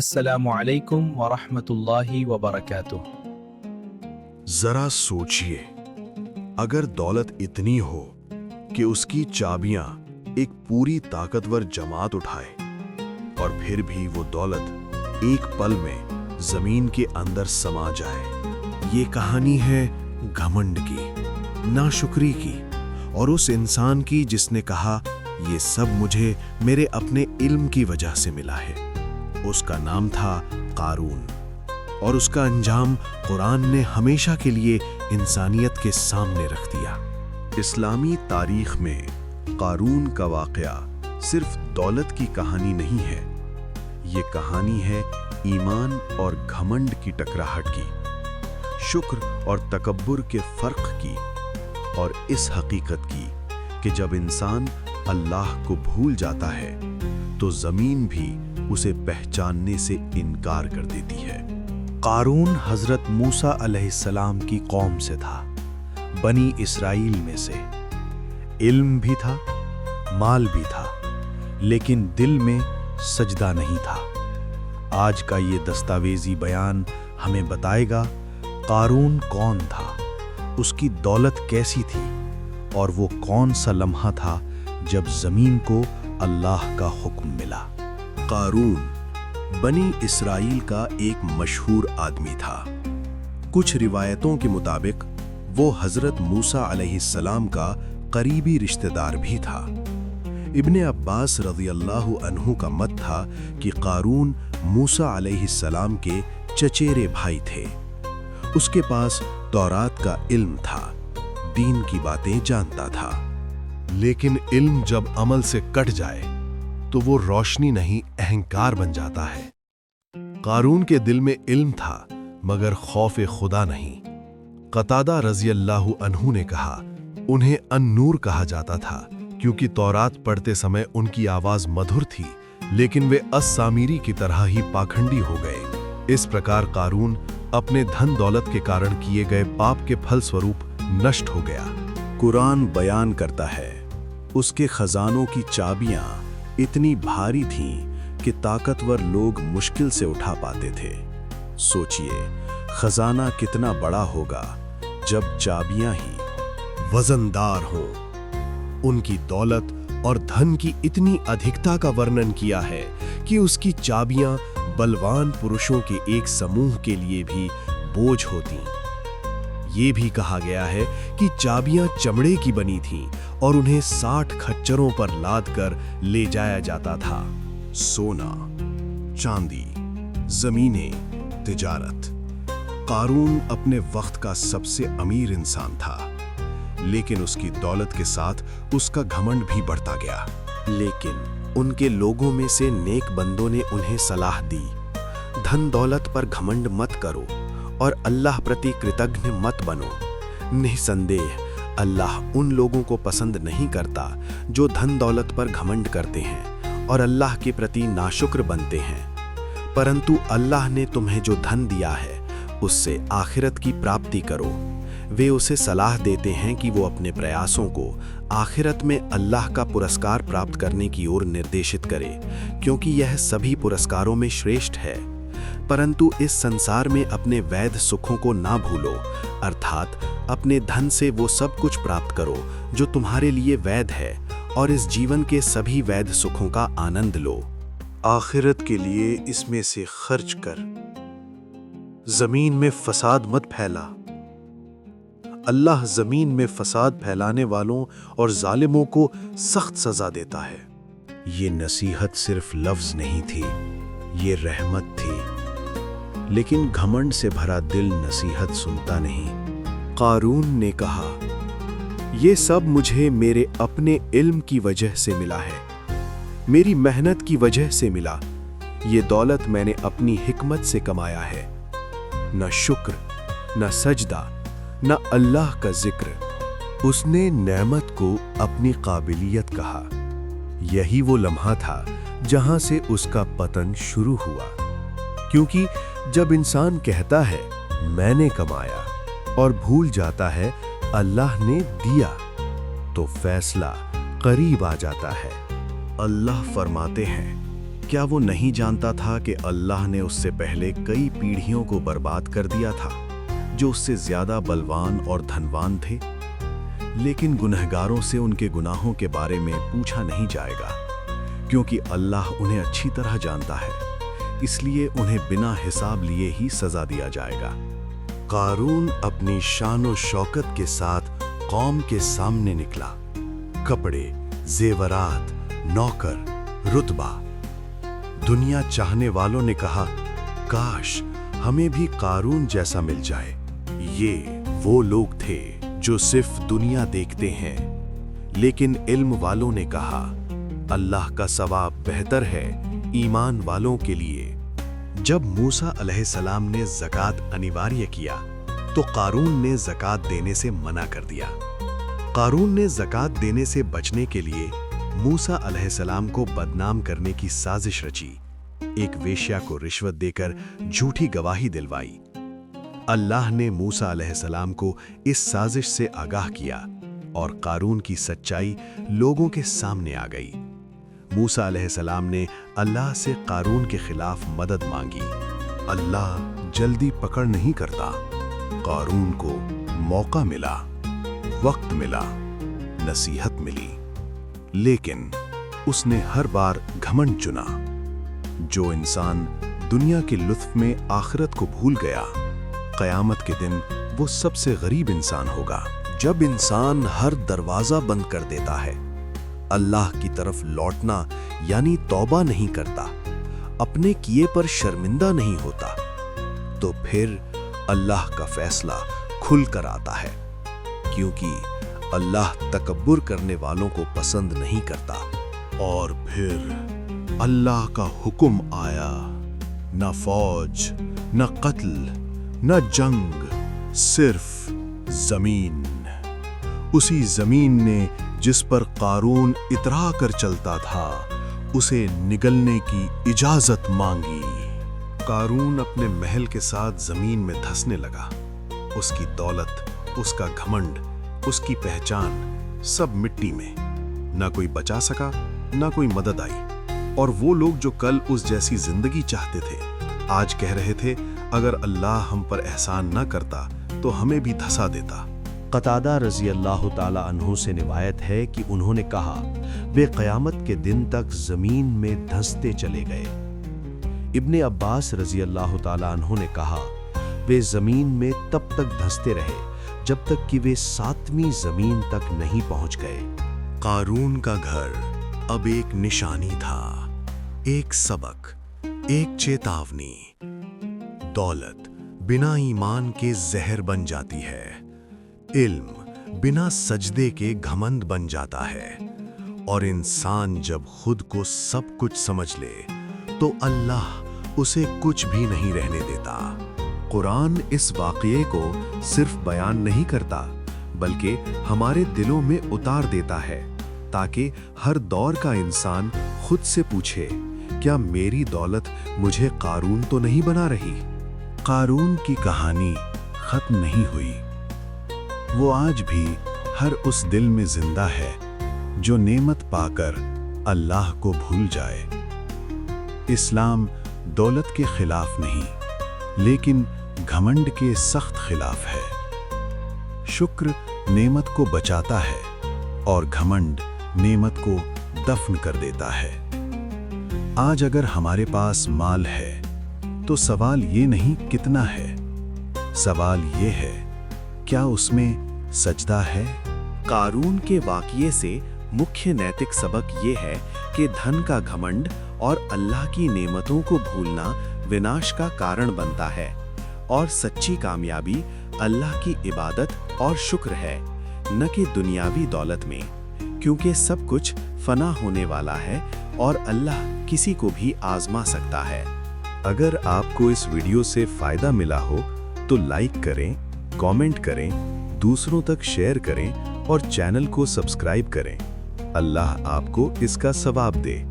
السلام علیکم ورحمۃ اللہ وبرکاتہ۔ ذرا سوچئے، اگر دولت اتنی ہو کہ اس کی چابیاں ایک پوری طاقتور جماعت اٹھائے اور پھر بھی وہ دولت ایک پل میں زمین کے اندر سما جائے۔ یہ کہانی ہے گھمنڈ کی، ناشکری کی، اور اس انسان کی جس نے کہا یہ سب مجھے میرے اپنے علم کی وجہ سے ملا ہے۔ اس کا نام تھا قارون، اور اس کا انجام قرآن نے ہمیشہ کے لیے انسانیت کے سامنے رکھ دیا۔ اسلامی تاریخ میں قارون کا واقعہ صرف دولت کی کہانی نہیں ہے، یہ کہانی ہے ایمان اور گھمنڈ کی ٹکراہٹ کی، شکر اور تکبر کے فرق کی، اور اس حقیقت کی کہ جب انسان اللہ کو بھول جاتا ہے تو زمین بھی اسے پہچاننے سے انکار کر دیتی ہے۔ قارون حضرت موسیٰ علیہ السلام کی قوم سے تھا، بنی اسرائیل میں سے۔ علم بھی تھا، مال بھی تھا، لیکن دل میں سجدہ نہیں تھا۔ آج کا یہ دستاویزی بیان ہمیں بتائے گا قارون کون تھا، اس کی دولت کیسی تھی، اور وہ کون سا لمحہ تھا جب زمین کو اللہ کا حکم ملا۔ قارون بنی اسرائیل کا ایک مشہور آدمی تھا۔ کچھ روایتوں کے مطابق وہ حضرت موسیٰ علیہ السلام کا قریبی رشتہ دار بھی تھا۔ ابن عباس رضی اللہ عنہ کا مت تھا کہ قارون موسیٰ علیہ السلام کے چچیرے بھائی تھے۔ اس کے پاس تورات کا علم تھا، دین کی باتیں جانتا تھا، لیکن علم جب عمل سے کٹ جائے تو وہ روشنی نہیں، اہنکار بن جاتا ہے۔ قارون کے دل میں علم تھا مگر خوف خدا نہیں۔ قتادہ رضی اللہ عنہ نے کہا انہیں ان-نور کہا جاتا تھا کیونکہ تورات پڑھتے سمے ان کی آواز مدھر تھی، لیکن وہ اس-سامری کی طرح ہی پاکھنڈی ہو گئے۔ اس پرکار قارون اپنے دھن دولت کے کارن کیے گئے پاپ کے پھل سوروپ نشٹ ہو گیا۔ قرآن بیان کرتا ہے اس کے خزانوں کی چابیاں اتنی بھاری تھیں کہ طاقتور لوگ مشکل سے اٹھا پاتے تھے۔ سوچئے خزانہ کتنا بڑا ہوگا جب چابیاں ہی وزندار ہوں۔ ان کی دولت اور دھن کی اتنی ادھکتا کا ورنن کیا ہے کہ اس کی چابیاں بلوان پروشوں کے ایک سموہ کے لیے بھی بوجھ ہوتیں۔ یہ بھی کہا گیا ہے کہ چابیاں چمڑے کی بنی تھیں اور انہیں 60 کھچروں پر لاد کر لے جایا جاتا تھا۔ سونا، چاندی، زمینیں، تجارت۔ قارون اپنے وقت کا سب سے امیر انسان تھا، لیکن اس کی دولت کے ساتھ اس کا گھمنڈ بھی بڑھتا گیا۔ لیکن ان کے لوگوں میں سے نیک بندوں نے انہیں صلاح دی، دھن دولت پر گھمنڈ مت کرو اور اللہ پرتی کرتگن مت بنو۔ نسندیہ اللہ ان لوگوں کو پسند نہیں کرتا جو دھن دولت پر گھمنڈ کرتے ہیں اور اللہ کے پرتی ناشکر بنتے ہیں، پرنتو اللہ نے تمہیں جو دھن دیا ہے اس سے آخرت کی پراپتی کرو۔ وہ اسے صلاح دیتے ہیں کہ وہ اپنے پریاسوں کو آخرت میں اللہ کا پرسکار پراپت کرنے کی اور نردیشت کرے، کیونکہ یہ سبھی پرسکاروں میں شریشٹھ ہے۔ پرنتو اس سنسار میں اپنے وید سکھوں کو نہ بھولو، ارتھات اپنے دھن سے وہ سب کچھ پراپت کرو جو تمہارے لیے وید ہے، اور اس جیون کے سبھی وید سکھوں کا آنند لو۔ آخرت کے لیے اس میں سے خرچ کر، زمین میں فساد مت پھیلا۔ اللہ زمین میں فساد پھیلانے والوں اور ظالموں کو سخت سزا دیتا ہے۔ یہ نصیحت صرف لفظ نہیں تھی، یہ رحمت تھی، لیکن گھمنڈ سے بھرا دل نصیحت سنتا نہیں۔ قارون نے کہا یہ سب مجھے میرے اپنے علم کی وجہ سے ملا ہے، میری محنت کی وجہ سے ملا۔ یہ دولت میں نے اپنی حکمت سے کمایا ہے۔ نہ شکر، نہ سجدہ، نہ اللہ کا ذکر۔ اس نے نعمت کو اپنی قابلیت کہا۔ یہی وہ لمحہ تھا جہاں سے اس کا پتن شروع ہوا، کیونکہ جب انسان کہتا ہے میں نے کمایا اور بھول جاتا ہے اللہ نے دیا، تو فیصلہ قریب آ جاتا ہے۔ اللہ فرماتے ہیں کیا وہ نہیں جانتا تھا کہ اللہ نے اس سے پہلے کئی پیڑھیوں کو برباد کر دیا تھا جو اس سے زیادہ بلوان اور دھنوان تھے؟ لیکن گنہگاروں سے ان کے گناہوں کے بارے میں پوچھا نہیں جائے گا، کیونکہ اللہ انہیں اچھی طرح جانتا ہے، اس لیے انہیں بنا حساب لیے ہی سزا دیا جائے گا۔ قارون اپنی شان و شوکت کے ساتھ قوم کے سامنے نکلا۔ کپڑے، زیورات، نوکر، رتبہ۔ دنیا چاہنے والوں نے کہا، کاش ہمیں بھی قارون جیسا مل جائے۔ یہ وہ لوگ تھے جو صرف دنیا دیکھتے ہیں، لیکن علم والوں نے کہا، اللہ کا ثواب بہتر ہے ایمان والوں کے لیے۔ جب موسیٰ علیہ السلام نے زکوٰۃ انواریہ کیا تو قارون نے زکوٰۃ دینے سے منع کر دیا۔ قارون نے زکوٰۃ دینے سے بچنے کے لیے موسیٰ علیہ السلام کو بدنام کرنے کی سازش رچی، ایک ویشیا کو رشوت دے کر جھوٹی گواہی دلوائی۔ اللہ نے موسیٰ علیہ السلام کو اس سازش سے آگاہ کیا اور قارون کی سچائی لوگوں کے سامنے آ گئی۔ موسیٰ علیہ السلام نے اللہ سے قارون کے خلاف مدد مانگی۔ اللہ جلدی پکڑ نہیں کرتا۔ قارون کو موقع ملا، وقت ملا، نصیحت ملی، لیکن اس نے ہر بار گھمنڈ چنا۔ جو انسان دنیا کے لطف میں آخرت کو بھول گیا، قیامت کے دن وہ سب سے غریب انسان ہوگا۔ جب انسان ہر دروازہ بند کر دیتا ہے، اللہ کی طرف لوٹنا یعنی توبہ نہیں کرتا، اپنے کیے پر شرمندہ نہیں ہوتا، تو پھر اللہ کا فیصلہ کھل کر آتا ہے، کیونکہ اللہ تکبر کرنے والوں کو پسند نہیں کرتا۔ اور پھر اللہ کا حکم آیا، نہ فوج، نہ قتل، نہ جنگ، صرف زمین۔ اسی زمین نے جس پر قارون اترا کر چلتا تھا، اسے نگلنے کی اجازت مانگی۔ قارون اپنے محل کے ساتھ زمین میں دھسنے لگا۔ اس کی دولت، اس کا گھمنڈ، اس کی پہچان، سب مٹی میں۔ نہ کوئی بچا سکا، نہ کوئی مدد آئی۔ اور وہ لوگ جو کل اس جیسی زندگی چاہتے تھے، آج کہہ رہے تھے، اگر اللہ ہم پر احسان نہ کرتا تو ہمیں بھی دھسا دیتا۔ قتادہ رضی اللہ تعالیٰ عنہ سے روایت ہے کہ انہوں نے کہا، وہ قیامت کے دن تک زمین میں دھنستے چلے گئے۔ ابن عباس رضی اللہ تعالیٰ عنہ نے کہا، وہ زمین میں تب تک دھنستے رہے جب تک کہ وہ 7ویں زمین تک نہیں پہنچ گئے۔ قارون کا گھر اب ایک نشانی تھا، ایک سبق، ایک چیتاونی۔ دولت بنا ایمان کے زہر بن جاتی ہے، علم بنا سجدے کے گھمنڈ بن جاتا ہے، اور انسان جب خود کو سب کچھ سمجھ لے تو اللہ اسے کچھ بھی نہیں رہنے دیتا۔ قرآن اس واقعے کو صرف بیان نہیں کرتا بلکہ ہمارے دلوں میں اتار دیتا ہے، تاکہ ہر دور کا انسان خود سے پوچھے، کیا میری دولت مجھے قارون تو نہیں بنا رہی؟ قارون کی کہانی ختم نہیں ہوئی۔ وہ آج بھی ہر اس دل میں زندہ ہے جو نعمت پا کر اللہ کو بھول جائے۔ اسلام دولت کے خلاف نہیں، لیکن گھمنڈ کے سخت خلاف ہے۔ شکر نعمت کو بچاتا ہے اور گھمنڈ نعمت کو دفن کر دیتا ہے۔ آج اگر ہمارے پاس مال ہے تو سوال یہ نہیں کتنا ہے، سوال یہ ہے کیا اس میں سجدہ ہے؟ قارون کے واقعے سے مکھیہ نیتک سبق یہ ہے کہ دھن کا گھمنڈ اور اللہ کی نعمتوں کو بھولنا وناش کا کارن بنتا ہے، اور سچی کامیابی اللہ کی عبادت اور شکر ہے، نہ کہ دنیاوی دولت میں، کیونکہ سب کچھ فنا ہونے والا ہے اور اللہ کسی کو بھی آزما سکتا ہے۔ اگر آپ کو اس ویڈیو سے فائدہ ملا ہو تو لائک کریں، کامنٹ کریں، دوسروں تک شیئر کریں اور چینل کو سبسکرائب کریں۔ اللہ آپ کو اس کا ثواب دے۔